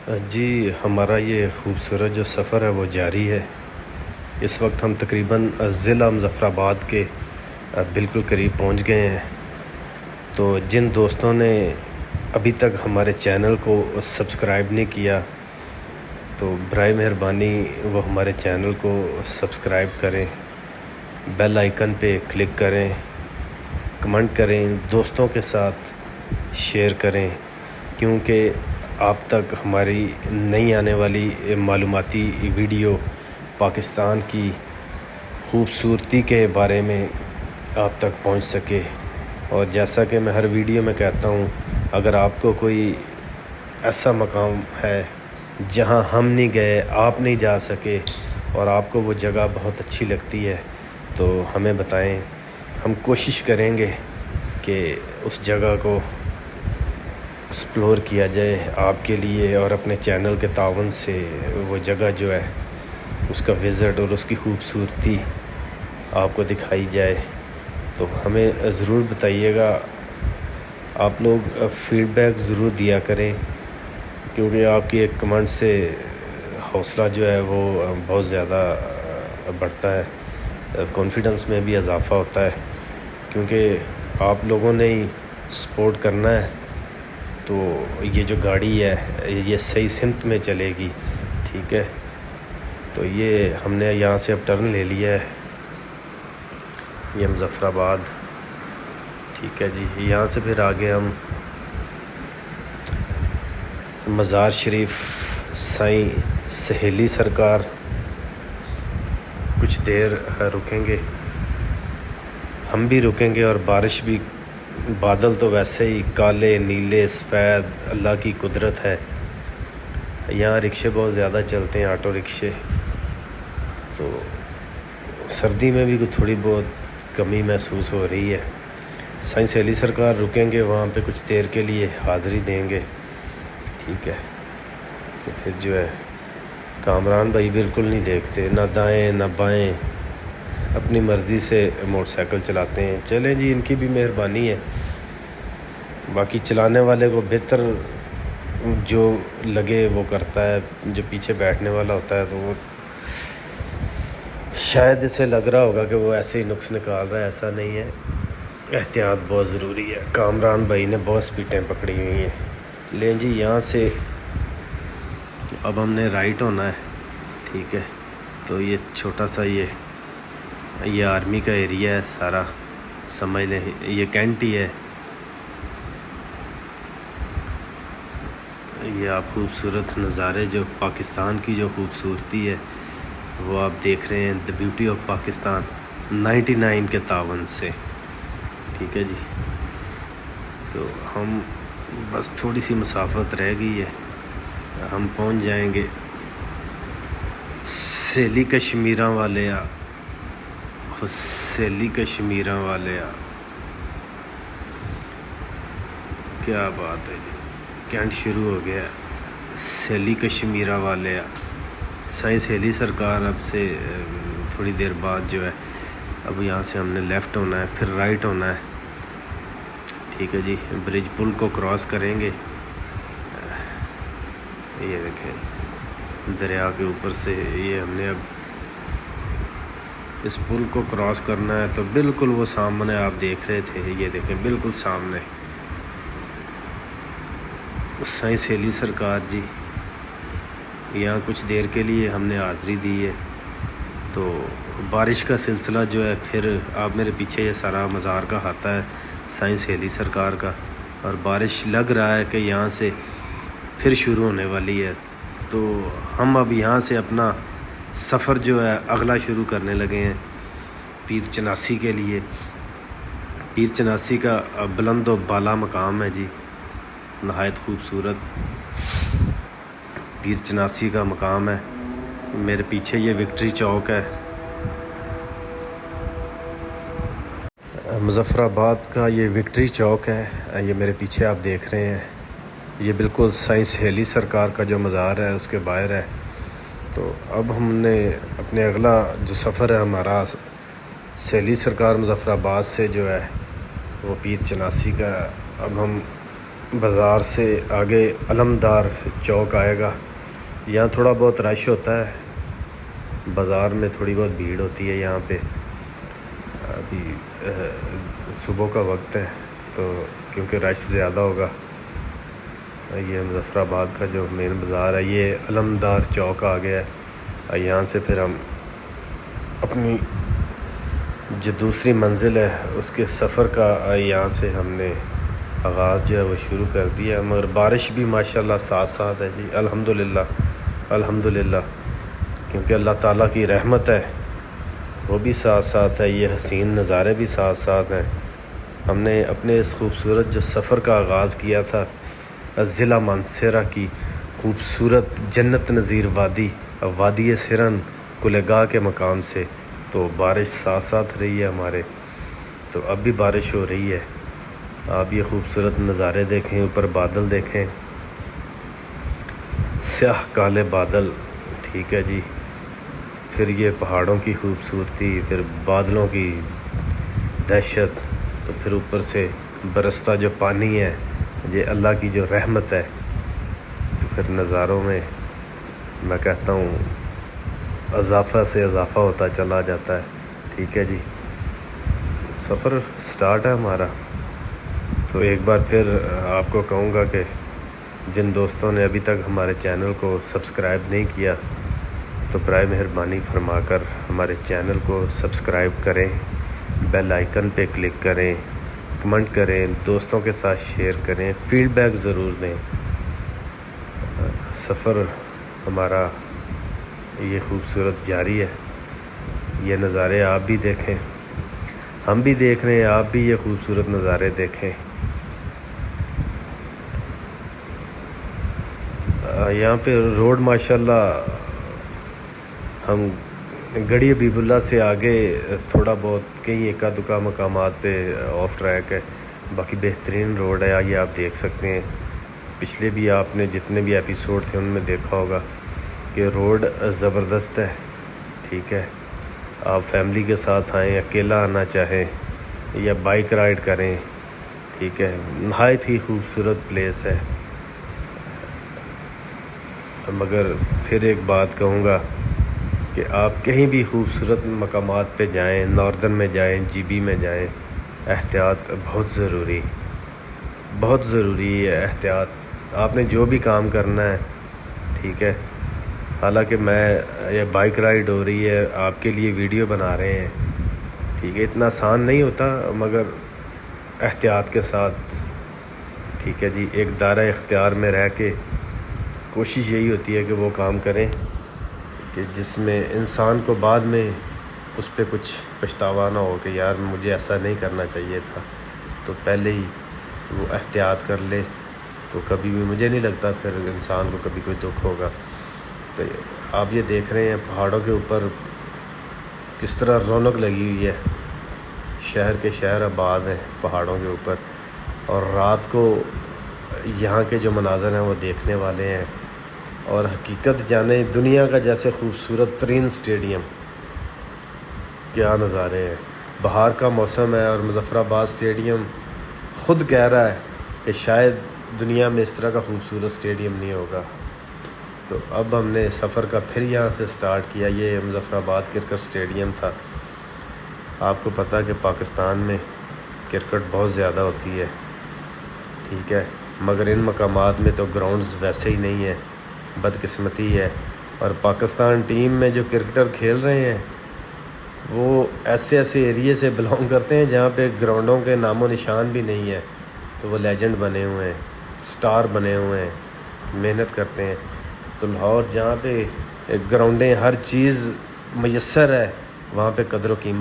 جی ہمارا یہ خوبصورت جو سفر ہے وہ جاری ہے۔ اس وقت ہم تقریباً ضلع مظفر آباد کے بالکل قریب پہنچ گئے ہیں۔ تو جن دوستوں نے ابھی تک ہمارے چینل کو سبسکرائب نہیں کیا تو برائے مہربانی وہ ہمارے چینل کو سبسکرائب کریں، بیل آئیکن پہ کلک کریں، کمنٹ کریں، دوستوں کے ساتھ شیئر کریں، کیونکہ آپ تک ہماری نئی آنے والی معلوماتی ویڈیو پاکستان کی خوبصورتی کے بارے میں آپ تک پہنچ سکے۔ اور جیسا کہ میں ہر ویڈیو میں کہتا ہوں، اگر آپ کو کوئی ایسا مقام ہے جہاں ہم نہیں گئے، آپ نہیں جا سکے اور آپ کو وہ جگہ بہت اچھی لگتی ہے تو ہمیں بتائیں، ہم کوشش کریں گے کہ اس جگہ کو ایکسپلور کیا جائے آپ کے لیے، اور اپنے چینل کے تعاون سے وہ جگہ جو ہے اس کا وزٹ اور اس کی خوبصورتی آپ کو دکھائی جائے۔ تو ہمیں ضرور بتائیے گا، آپ لوگ فیڈ بیک ضرور دیا کریں، کیونکہ آپ کی ایک کمنٹ سے حوصلہ جو ہے وہ بہت زیادہ بڑھتا ہے، کانفیڈنس میں بھی اضافہ ہوتا ہے، کیونکہ آپ لوگوں نے ہی سپورٹ کرنا ہے تو یہ جو گاڑی ہے یہ صحیح سمت میں چلے گی۔ ٹھیک ہے، تو یہ ہم نے یہاں سے اب ٹرن لے لیا ہے، یہ مظفر آباد۔ ٹھیک ہے جی، یہاں سے پھر آگے ہم مزار شریف سائیں سہیلی سرکار کچھ دیر رکیں گے، ہم بھی رکیں گے، اور بارش بھی، بادل تو ویسے ہی کالے نیلے سفید، اللہ کی قدرت ہے۔ یہاں رکشے بہت زیادہ چلتے ہیں، آٹو رکشے، تو سردی میں بھی تھوڑی بہت کمی محسوس ہو رہی ہے۔ سائیں سہیلی سرکار رکیں گے، وہاں پہ کچھ دیر کے لیے حاضری دیں گے۔ ٹھیک ہے، تو پھر جو ہے کامران بھائی بالکل نہیں دیکھتے، نہ دائیں نہ بائیں، اپنی مرضی سے موٹر سائیکل چلاتے ہیں۔ چلیں جی، ان کی بھی مہربانی ہے، باقی چلانے والے کو بہتر جو لگے وہ کرتا ہے، جو پیچھے بیٹھنے والا ہوتا ہے تو وہ شاید اسے لگ رہا ہوگا کہ وہ ایسے ہی نقص نکال رہا ہے، ایسا نہیں ہے، احتیاط بہت ضروری ہے۔ کامران بھائی نے بہت سپیڈیں پکڑی ہوئی ہیں۔ لیں جی، یہاں سے اب ہم نے رائٹ ہونا ہے۔ ٹھیک ہے، تو یہ چھوٹا سا یہ آرمی کا ایریا ہے سارا، سمجھ لیں یہ کینٹ ہی ہے۔ یہ آپ خوبصورت نظارے، جو پاکستان کی جو خوبصورتی ہے وہ آپ دیکھ رہے ہیں، دی بیوٹی آف پاکستان 99 کے تعاون سے۔ ٹھیک ہے جی، تو ہم بس تھوڑی سی مسافت رہ گئی ہے، ہم پہنچ جائیں گے سہیلی کشمیراں والے آ، سہیلی کشمیراں والے آ، کیا بات ہے جی، کینٹ شروع ہو گیا، سہیلی کشمیراں والے آ۔ سائیں سہیلی سرکار اب سے تھوڑی دیر بعد جو ہے، اب یہاں سے ہم نے لیفٹ ہونا ہے، پھر رائٹ ہونا ہے۔ ٹھیک ہے جی، برج پل کو کراس کریں گے، یہ دیکھیں دریا کے اوپر سے یہ ہم نے اب اس پل کو کراس کرنا ہے، تو بالکل وہ سامنے آپ دیکھ رہے تھے، یہ دیکھیں بالکل سامنے سائیں سہیلی سرکار جی۔ یہاں کچھ دیر کے لیے ہم نے حاضری دی ہے، تو بارش کا سلسلہ جو ہے، پھر آپ میرے پیچھے یہ سارا مزار کا ہاتھا ہے سائیں سہیلی سرکار کا، اور بارش لگ رہا ہے کہ یہاں سے پھر شروع ہونے والی ہے، تو ہم اب یہاں سے اپنا سفر جو ہے اگلا شروع کرنے لگے ہیں پیر چناسی کے لیے۔ پیر چناسی کا بلند و بالا مقام ہے جی، نہایت خوبصورت پیر چناسی کا مقام ہے۔ میرے پیچھے یہ وکٹری چوک ہے، مظفر آباد کا یہ وکٹری چوک ہے، یہ میرے پیچھے آپ دیکھ رہے ہیں، یہ بالکل سائیں سہیلی سرکار کا جو مزار ہے اس کے باہر ہے۔ تو اب ہم نے اپنے اگلا جو سفر ہے ہمارا سہیلی سرکار مظفر آباد سے جو ہے وہ پیر چناسی کا، اب ہم بازار سے آگے علمدار چوک آئے گا، یہاں تھوڑا بہت رش ہوتا ہے، بازار میں تھوڑی بہت بھیڑ ہوتی ہے یہاں پہ۔ ابھی صبح کا وقت ہے تو کیونکہ رش زیادہ ہوگا۔ یہ مظفر آباد کا جو مین بازار ہے، یہ علمدار چوک آ گیا ہے۔ یہاں سے پھر ہم اپنی جو دوسری منزل ہے اس کے سفر کا یہاں سے ہم نے آغاز جو ہے وہ شروع کر دیا، مگر بارش بھی ماشاءاللہ ساتھ ساتھ ہے جی، الحمدللہ، کیونکہ اللہ تعالیٰ کی رحمت ہے، وہ بھی ساتھ ساتھ ہے، یہ حسین نظارے بھی ساتھ ساتھ ہیں۔ ہم نے اپنے اس خوبصورت جو سفر کا آغاز کیا تھا ضلع مانسہرہ کی خوبصورت جنت نظیر وادی سرن کلگاہ کے مقام سے، تو بارش ساتھ ساتھ رہی ہے ہمارے، تو اب بھی بارش ہو رہی ہے۔ آپ یہ خوبصورت نظارے دیکھیں، اوپر بادل دیکھیں، سیاہ کالے بادل، ٹھیک ہے جی، پھر یہ پہاڑوں کی خوبصورتی، پھر بادلوں کی دہشت، تو پھر اوپر سے برستا جو پانی ہے، یہ اللہ کی جو رحمت ہے، تو پھر نظاروں میں میں کہتا ہوں اضافہ سے اضافہ ہوتا چلا جاتا ہے، ٹھیک ہے جی۔ سفر سٹارٹ ہے ہمارا، تو ایک بار پھر آپ کو کہوں گا کہ جن دوستوں نے ابھی تک ہمارے چینل کو سبسکرائب نہیں کیا تو برائے مہربانی فرما کر ہمارے چینل کو سبسکرائب کریں، بیل آئیکن پہ کلک کریں، کمنٹ کریں، دوستوں کے ساتھ شیئر کریں، فیڈ بیک ضرور دیں۔ سفر ہمارا یہ خوبصورت جاری ہے، یہ نظارے آپ بھی دیکھیں، ہم بھی دیکھ رہے ہیں، آپ بھی یہ خوبصورت نظارے دیکھیں۔ یہاں پہ روڈ ماشاءاللہ، ہم گڑھی حبیب اللہ سے آگے تھوڑا بہت کہیں ایک دکا مقامات پہ آف ٹریک ہے، باقی بہترین روڈ ہے، یہ آپ دیکھ سکتے ہیں۔ پچھلے بھی آپ نے جتنے بھی ایپیسوڈ تھے ان میں دیکھا ہوگا کہ روڈ زبردست ہے، ٹھیک ہے۔ آپ فیملی کے ساتھ آئیں، اکیلا آنا چاہیں یا بائک رائڈ کریں، ٹھیک ہے، نہایت ہی خوبصورت پلیس ہے۔ مگر پھر ایک بات کہوں گا کہ آپ کہیں بھی خوبصورت مقامات پہ جائیں، ناردرن میں جائیں، جی بی میں جائیں، احتیاط بہت ضروری ہے، احتیاط۔ آپ نے جو بھی کام کرنا ہے، ٹھیک ہے، حالانکہ یہ بائک رائڈ ہو رہی ہے، آپ کے لیے ویڈیو بنا رہے ہیں، ٹھیک ہے، اتنا آسان نہیں ہوتا، مگر احتیاط کے ساتھ، ٹھیک ہے جی، ایک دائرہ اختیار میں رہ کے کوشش یہی ہوتی ہے کہ وہ کام کریں کہ جس میں انسان کو بعد میں اس پہ کچھ پچھتاوا نہ ہو کہ یار مجھے ایسا نہیں کرنا چاہیے تھا، تو پہلے ہی وہ احتیاط کر لے، تو کبھی بھی مجھے نہیں لگتا پھر انسان کو کبھی کوئی دکھ ہوگا۔ تو آپ یہ دیکھ رہے ہیں پہاڑوں کے اوپر کس طرح رونق لگی ہوئی ہے، شہر کے شہر آباد ہیں پہاڑوں کے اوپر، اور رات کو یہاں کے جو مناظر ہیں وہ دیکھنے والے ہیں، اور حقیقت جانے دنیا کا جیسے خوبصورت ترین اسٹیڈیم، کیا نظارے ہیں۔ بہار کا موسم ہے اور مظفر آباد اسٹیڈیم خود کہہ رہا ہے کہ شاید دنیا میں اس طرح کا خوبصورت اسٹیڈیم نہیں ہوگا۔ تو اب ہم نے سفر کا پھر یہاں سے سٹارٹ کیا۔ یہ مظفر آباد کرکٹ اسٹیڈیم تھا۔ آپ کو پتہ کہ پاکستان میں کرکٹ بہت زیادہ ہوتی ہے، ٹھیک ہے، مگر ان مقامات میں تو گراؤنڈز ویسے ہی نہیں ہیں، بدقسمتی ہے۔ اور پاکستان ٹیم میں جو کرکٹر کھیل رہے ہیں وہ ایسے ایریے سے بلانگ کرتے ہیں جہاں پہ گراؤنڈوں کے نام و نشان بھی نہیں ہے، تو وہ لیجنڈ بنے ہوئے ہیں، سٹار بنے ہوئے ہیں، محنت کرتے ہیں۔ تو لاہور جہاں پہ گراؤنڈیں ہر چیز میسر ہے، وہاں پہ قدر و قیمت